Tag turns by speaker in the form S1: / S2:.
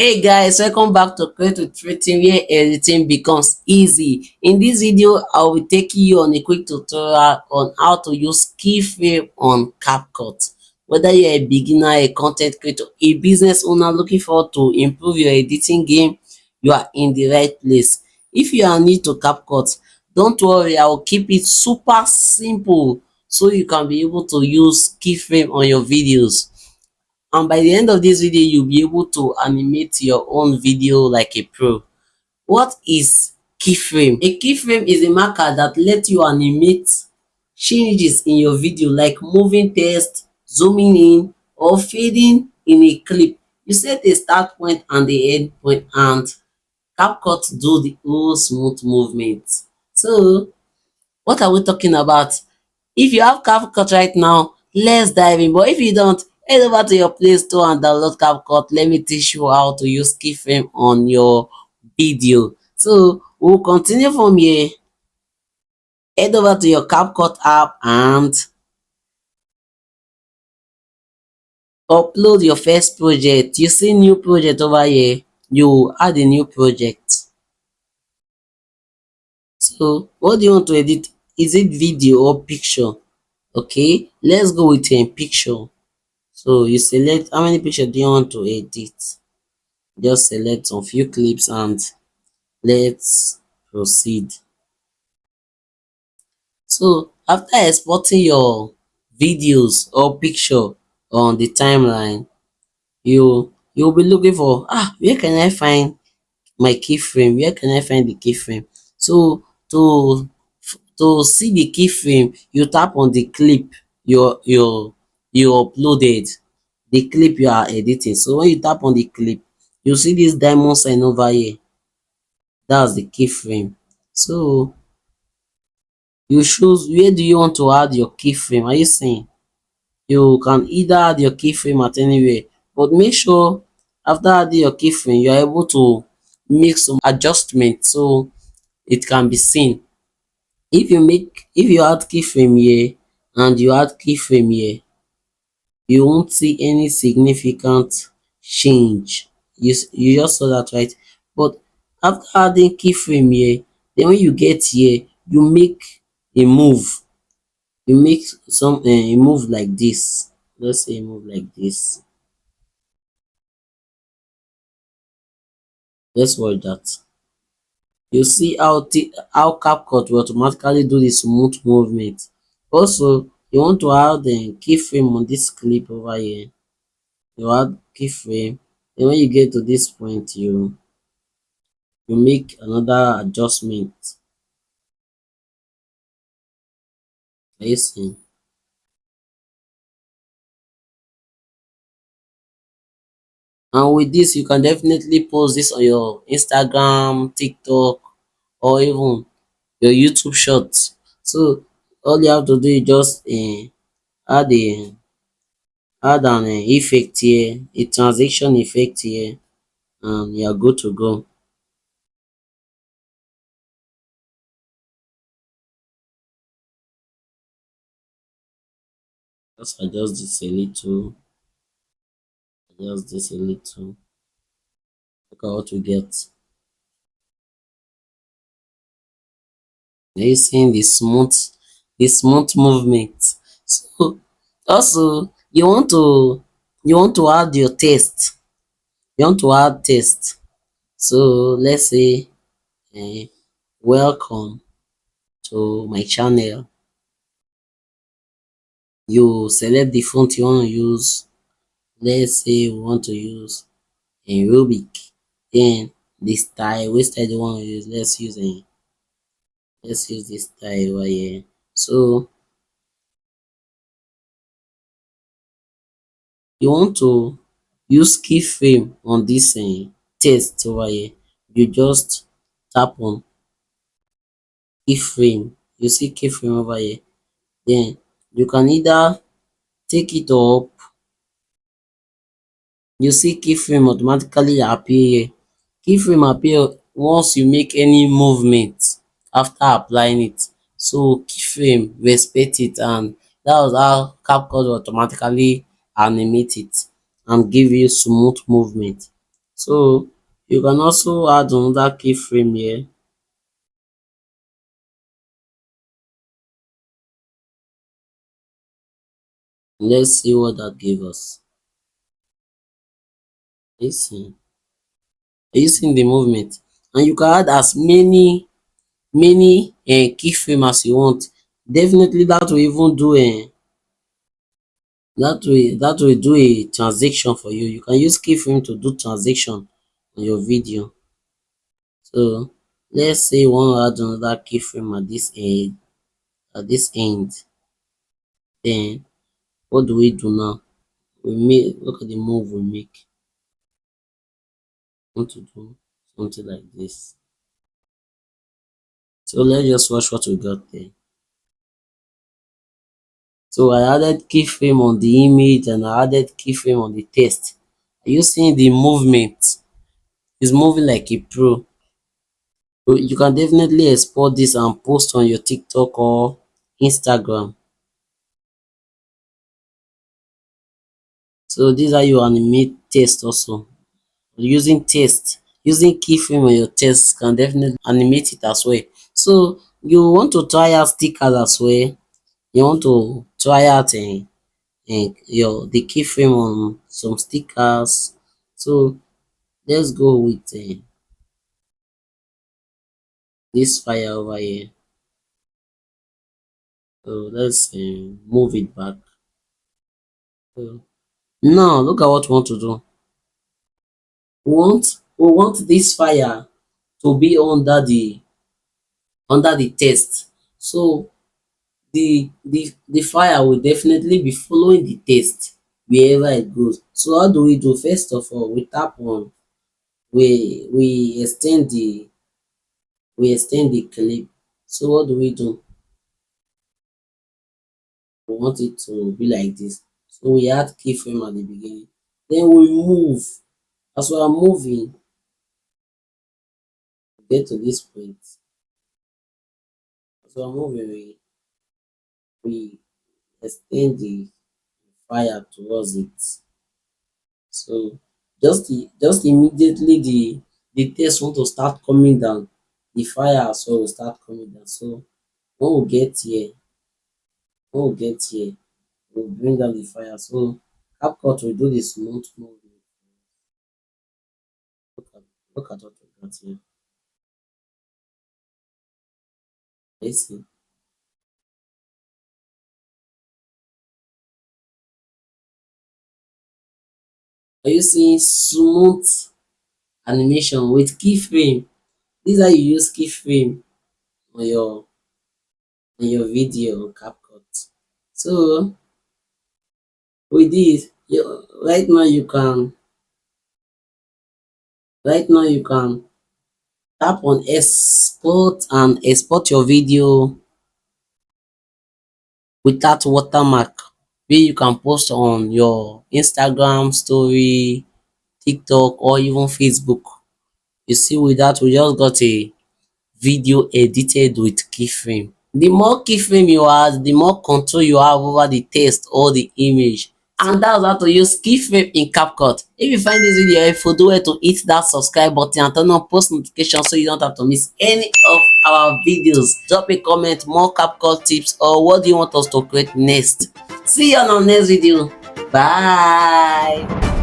S1: Hey guys, welcome back to Create with Written, where editing becomes easy. In this video, I will be taking you on a quick tutorial on how to use Keyframe on CapCut. Whether you're a beginner, a content creator, a business owner looking forward to improve your editing game, you are in the right place. If you are new to CapCut, don't worry, I will keep it super simple so you can be able to use Keyframe on your videos. And by the end of this video, you'll be able to animate your own video like a pro. What is keyframe? A keyframe is a marker that lets you animate changes in your video, like moving text, zooming in, or fading in a clip. You set a start point and the end point, and CapCut do the whole smooth movement. So what are we talking about? If you have CapCut right now, let's dive in. But if you don't, head over to your Play Store and download CapCut. Let me teach you how to use keyframe on your video. So we'll continue from here. Head over to your CapCut app and upload your first project. You see new project over here. You add a new project. So what do you want to edit? Is it video or picture? Okay, let's go with a picture. So you select how many pictures do you want to edit. Just select some few clips and let's proceed. So after exporting your videos or picture on the timeline, you'll be looking for where can I find my keyframe? Where can I find the keyframe? So to see the keyframe, you tap on the clip you uploaded, the clip you are editing. So when you tap on the clip, you see this diamond sign over here. That's the keyframe. So you choose where do you want to add your keyframe. Are you seeing? You can either add your keyframe at anywhere, but make sure after adding your keyframe, you are able to make some adjustments so it can be seen. If you add keyframe here and you add keyframe here, you won't see any significant change. You just saw that, right? But after adding keyframe here, then when you get here, you make a move. You make a move like this. Let's say a move like this. Let's watch that. You see how CapCut will automatically do the smooth movement. Also, you want to add a keyframe on this clip over here. You add keyframe. Then when you get to this point, you make another adjustment. Listen. And with this, you can definitely post this on your Instagram, TikTok, or even your YouTube shorts. So all you have to do is just add a add an effect here, a transition effect here, and you are good to go. Just adjust this a little, adjust this a little. Look at what we get. Are you seeing the smooth movement? So also you want to add your text. You want to add text. So let's say welcome to my channel. You select the font you want to use. Let's say we want to use a Rubik. Then the style, which style do you want to use? Let's use this style over here. So you want to use keyframe on this text over here. You just tap on keyframe. You see keyframe over here. Then you can either take it up. You see keyframe automatically appear here. Keyframe appear once you make any movement after applying it. So keyframe respect it, and that was how CapCut will automatically animate it and give you smooth movement. So you can also add another keyframe here. Let's see what that gives us. Listen, are you seeing the movement? And you can add as many keyframe as you want. Definitely that will even do that will do a transaction for you. You can use keyframe to do transaction on your video. So let's say you want to add another keyframe at this end. Then what do we do now? We make look at the move we make. Want to do something like this. So let's just watch what we got there. So I added keyframe on the image and I added keyframe on the text. Are you seeing the movement? It's moving like a pro. So you can definitely export this and post on your TikTok or Instagram. So this is how you animate text also. Using text, using keyframe on your text can definitely animate it as well. So you want to try out stickers as well. You want to try out your the keyframe on some stickers. So let's go with this fire over here. So let's move it back. So now look at what we want to do. We want this fire to be under the text. So the fire will definitely be following the text wherever it goes. So how do we do? First of all, we tap on we extend the clip. So what do we do? We want it to be like this. So we add keyframe at the beginning. Then we move. As we are moving, we get to this point. As we are moving, we extend the fire towards it. So just immediately the text want to start coming down, the fire as well will start coming down. So when we get here, when we get here, we'll bring down the fire. So CapCut will do the smooth movement. Look at what we got here. Let's see. Are you seeing smooth animation with keyframe? This is how you use keyframe on your video on CapCut. So with this, right now you can tap on export and export your video with that watermark wey you can post on your Instagram story, TikTok or even Facebook. You see with that we just got a video edited with keyframe. The more keyframe you add, the more control you have over the text or the image. And that's how to use keyframe in CapCut. If you find this video helpful, do well to hit that subscribe button and turn on post notifications so you don't have to miss any of our videos. Drop a comment, more CapCut tips, or what do you want us to create next. See you on our next video. Bye.